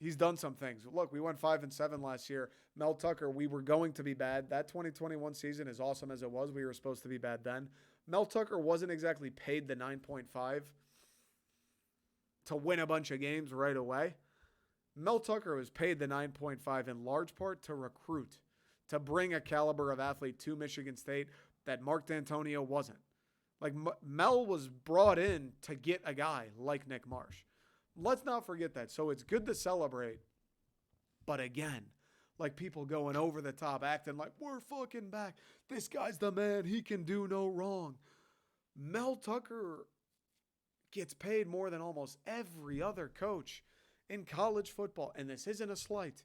he's done some things. Look, we went 5-7 last year. Mel Tucker, we were going to be bad. That 2021 season, as awesome as it was, we were supposed to be bad then. Mel Tucker wasn't exactly paid the 9.5 to win a bunch of games right away. Mel Tucker was paid the 9.5 in large part to recruit, to bring a caliber of athlete to Michigan State that Mark D'Antonio wasn't. Like, Mel was brought in to get a guy like Nick Marsh. Let's not forget that. So it's good to celebrate. But again, like people going over the top, acting like, we're fucking back. This guy's the man. He can do no wrong. Mel Tucker gets paid more than almost every other coach in college football. And this isn't a slight.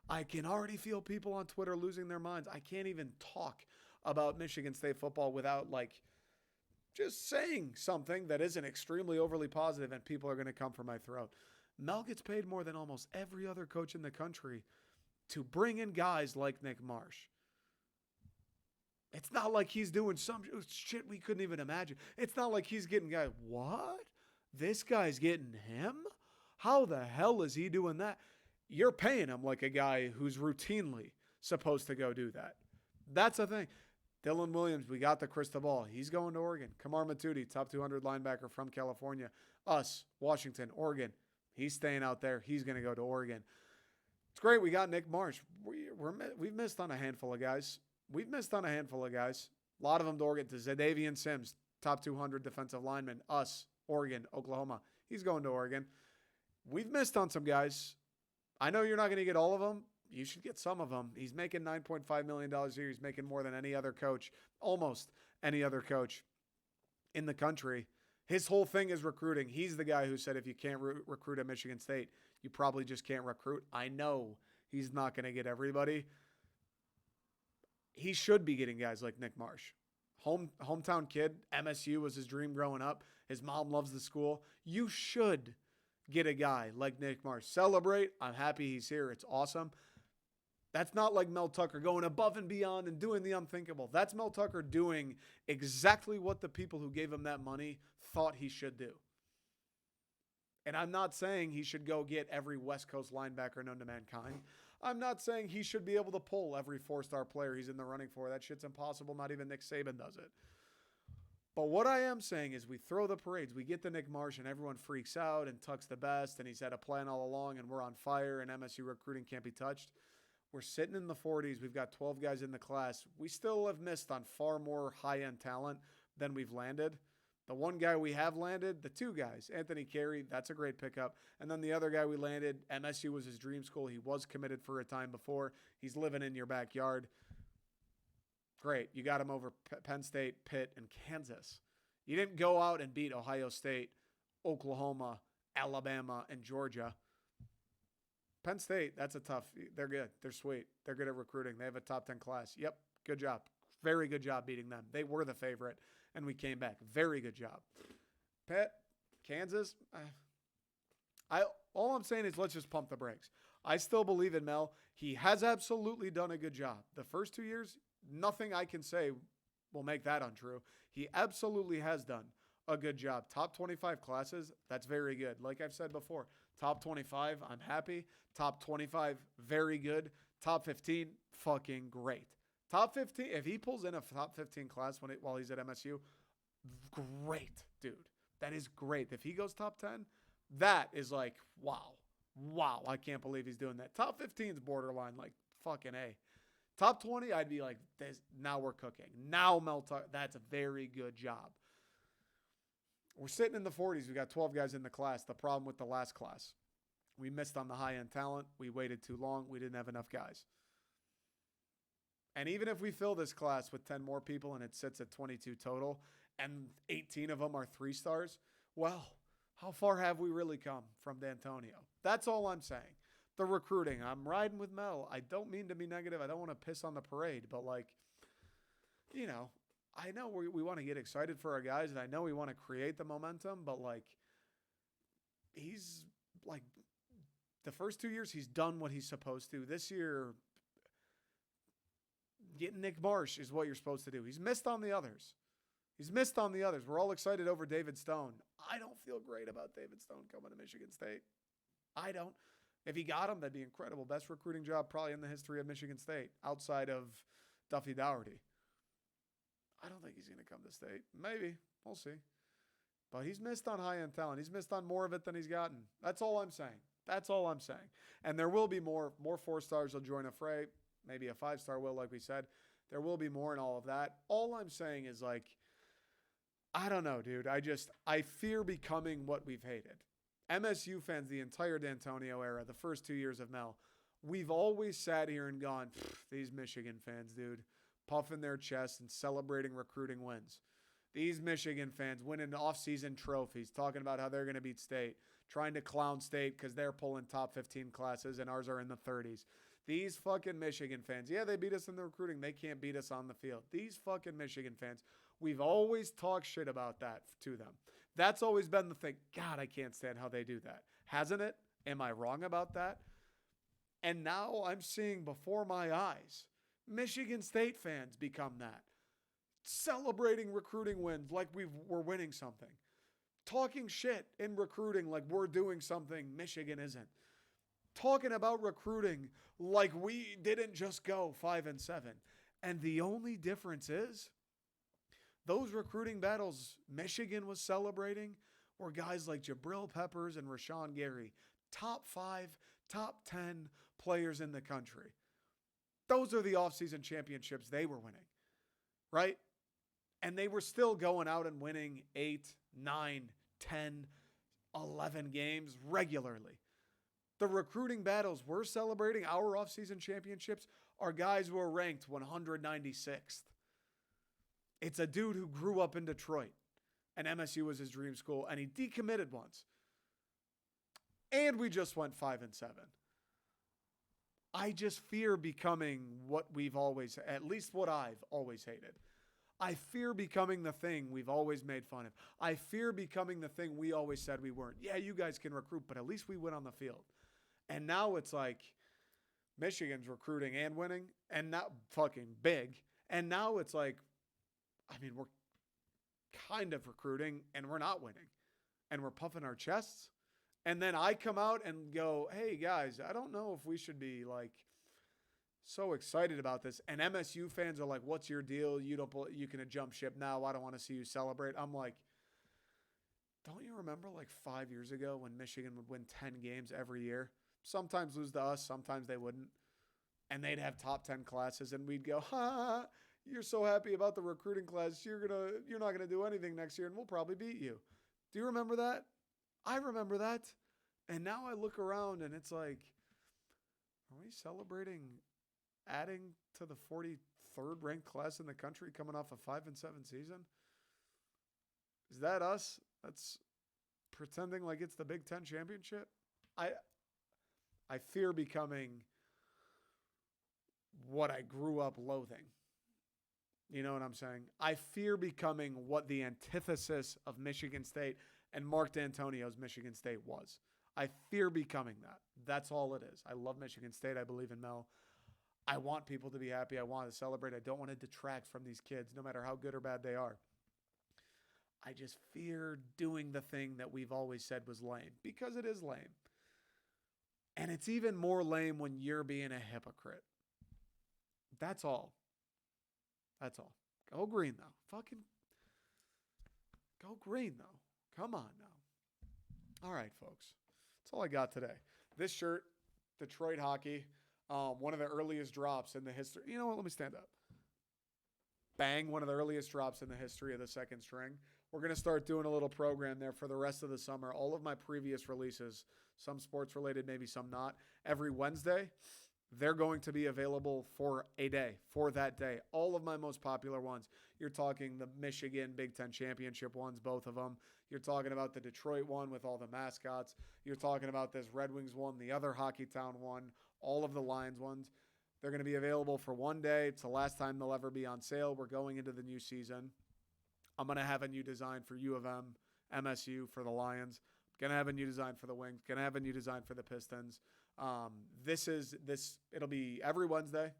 I can already feel people on Twitter losing their minds. I can't even talk about Michigan State football without just saying something that isn't extremely overly positive and people are going to come for my throat. Mel gets paid more than almost every other coach in the country to bring in guys like Nick Marsh. It's not like he's doing some shit we couldn't even imagine. It's not like he's getting guys. What? This guy's getting him? How the hell is he doing that? You're paying him like a guy who's routinely supposed to go do that. That's the thing. Dylan Williams, we got the crystal ball. He's going to Oregon. Kamar Matudi, top 200 linebacker from California. Us, Washington, Oregon. He's staying out there. He's going to go to Oregon. It's great. We got Nick Marsh. We've missed on a handful of guys. A lot of them to Oregon. To Zadavian Sims, top 200 defensive lineman. Us, Oregon, Oklahoma. He's going to Oregon. We've missed on some guys. I know you're not going to get all of them. You should get some of them. He's making $9.5 million a year. He's making more than any other coach, almost any other coach in the country. His whole thing is recruiting. He's the guy who said if you can't recruit at Michigan State, you probably just can't recruit. I know he's not going to get everybody. He should be getting guys like Nick Marsh. Hometown kid, MSU was his dream growing up. His mom loves the school. You should get a guy like Nick Marsh. Celebrate. I'm happy he's here. It's awesome. That's not like Mel Tucker going above and beyond and doing the unthinkable. That's Mel Tucker doing exactly what the people who gave him that money thought he should do. And I'm not saying he should go get every West Coast linebacker known to mankind. I'm not saying he should be able to pull every 4-star player he's in the running for. That shit's impossible. Not even Nick Saban does it. But what I am saying is we throw the parades. We get to Nick Marsh and everyone freaks out and Tuck's the best and he's had a plan all along and we're on fire and MSU recruiting can't be touched. We're sitting in the 40s. We've got 12 guys in the class. We still have missed on far more high-end talent than we've landed. The one guy we have landed, the 2 guys, Anthony Carey, that's a great pickup. And then the other guy we landed, MSU was his dream school. He was committed for a time before. He's living in your backyard. Great. You got him over Penn State, Pitt, and Kansas. You didn't go out and beat Ohio State, Oklahoma, Alabama, and Georgia. Penn State, that's a tough. They're good. They're sweet. They're good at recruiting. They have a top 10 class. Yep. Good job. Very good job beating them. They were the favorite, and we came back. Very good job. Pitt, Kansas. All I'm saying is let's just pump the brakes. I still believe in Mel. He has absolutely done a good job. The first 2 years, nothing I can say will make that untrue. He absolutely has done a good job. Top 25 classes, that's very good. Like I've said before, top 25, I'm happy. Top 25, very good. Top 15, fucking great. Top 15, if he pulls in a top 15 class while he's at MSU, great, dude. That is great. If he goes top 10, that is like, wow. Wow, I can't believe he's doing that. Top 15 is borderline, like, fucking A. Top 20, I'd be like, now we're cooking. Now that's a very good job. We're sitting in the 40s. We got 12 guys in the class. The problem with the last class, we missed on the high-end talent. We waited too long. We didn't have enough guys. And even if we fill this class with 10 more people and it sits at 22 total and 18 of them are 3-stars, well, how far have we really come from D'Antonio? That's all I'm saying. The recruiting, I'm riding with Mel. I don't mean to be negative. I don't want to piss on the parade, but like, you know, I know we want to get excited for our guys, and I know we want to create the momentum, but like, he's like, the first 2 years, he's done what he's supposed to. This year, getting Nick Marsh is what you're supposed to do. He's missed on the others. We're all excited over David Stone. I don't feel great about David Stone coming to Michigan State. I don't. If he got him, that'd be incredible. Best recruiting job probably in the history of Michigan State, outside of Duffy Dougherty. I don't think he's going to come to State. Maybe. We'll see. But he's missed on high-end talent. He's missed on more of it than he's gotten. That's all I'm saying. And there will be more 4-stars will join a fray. Maybe a 5-star will, like we said. There will be more and all of that. All I'm saying is, like, I don't know, dude. I fear becoming what we've hated. MSU fans, the entire D'Antonio era, the first 2 years of Mel, we've always sat here and gone, these Michigan fans, dude, puffing their chests and celebrating recruiting wins. These Michigan fans winning off-season trophies, talking about how they're going to beat State, trying to clown State because they're pulling top 15 classes and ours are in the 30s. These fucking Michigan fans, yeah, they beat us in the recruiting. They can't beat us on the field. These fucking Michigan fans, we've always talked shit about that to them. That's always been the thing. God, I can't stand how they do that. Hasn't it? Am I wrong about that? And now I'm seeing before my eyes, Michigan State fans become that. Celebrating recruiting wins like we're winning something. Talking shit in recruiting like we're doing something Michigan isn't. Talking about recruiting like we didn't just go 5-7. And the only difference is those recruiting battles Michigan was celebrating were guys like Jabril Peppers and Rashawn Gary, top 5, top 10 players in the country. Those are the offseason championships they were winning, right? And they were still going out and winning 8, 9, 10, 11 games regularly. The recruiting battles we're celebrating, our offseason championships, are guys who are ranked 196th. It's a dude who grew up in Detroit, and MSU was his dream school, and he decommitted once. And we just went 5-7. I just fear becoming what we've always, at least what I've always hated. I fear becoming the thing we've always made fun of. I fear becoming the thing we always said we weren't. Yeah, you guys can recruit, but at least we win on the field. And now it's like Michigan's recruiting and winning, and not fucking big. And now it's like, I mean, we're kind of recruiting, and we're not winning. And we're puffing our chests. And then I come out and go, hey, guys, I don't know if we should be, like, so excited about this. And MSU fans are like, what's your deal? You can jump ship now. I don't want to see you celebrate. I'm like, don't you remember, like, 5 years ago when Michigan would win 10 games every year? Sometimes lose to us. Sometimes they wouldn't. And they'd have top 10 classes, and we'd go, ha, you're so happy about the recruiting class. You're not going to do anything next year, and we'll probably beat you. Do you remember that? I remember that. And now I look around and it's like, are we celebrating adding to the 43rd ranked class in the country coming off a 5-7 season? Is that us? That's pretending like it's the Big Ten championship? I fear becoming what I grew up loathing. You know what I'm saying? I fear becoming what the antithesis of Michigan State and Mark D'Antonio's Michigan State was. I fear becoming that. That's all it is. I love Michigan State. I believe in Mel. I want people to be happy. I want to celebrate. I don't want to detract from these kids, no matter how good or bad they are. I just fear doing the thing that we've always said was lame, because it is lame. And it's even more lame when you're being a hypocrite. That's all. That's all. Go green, though. Fucking go green, though. Come on now. All right, folks. That's all I got today. This shirt, Detroit hockey, one of the earliest drops in the history. You know what? Let me stand up. Bang, one of the earliest drops in the history of the second string. We're going to start doing a little program there for the rest of the summer. All of my previous releases, some sports related, maybe some not, every Wednesday, they're going to be available for a day, for that day. All of my most popular ones. You're talking the Michigan Big Ten Championship ones, both of them. You're talking about the Detroit one with all the mascots. You're talking about this Red Wings one, the other Hockey Town one, all of the Lions ones. They're going to be available for one day. It's the last time they'll ever be on sale. We're going into the new season. I'm going to have a new design for U of M, MSU, for the Lions. Going to have a new design for the Wings. Going to have a new design for the Pistons. It'll be every Wednesday.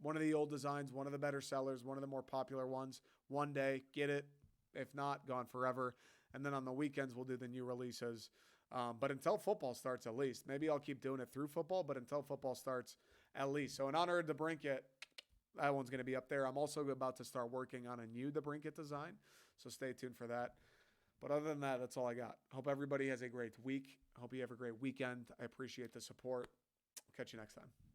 One of the old designs, one of the better sellers, one of the more popular ones. One day, get it. If not, gone forever. And then on the weekends, we'll do the new releases. But until football starts, at least. Maybe I'll keep doing it through football, but until football starts, at least. So in honor of DeBrincat, that one's going to be up there. I'm also about to start working on a new DeBrincat design, so stay tuned for that. But other than that, that's all I got. Hope everybody has a great week. Hope you have a great weekend. I appreciate the support. Catch you next time.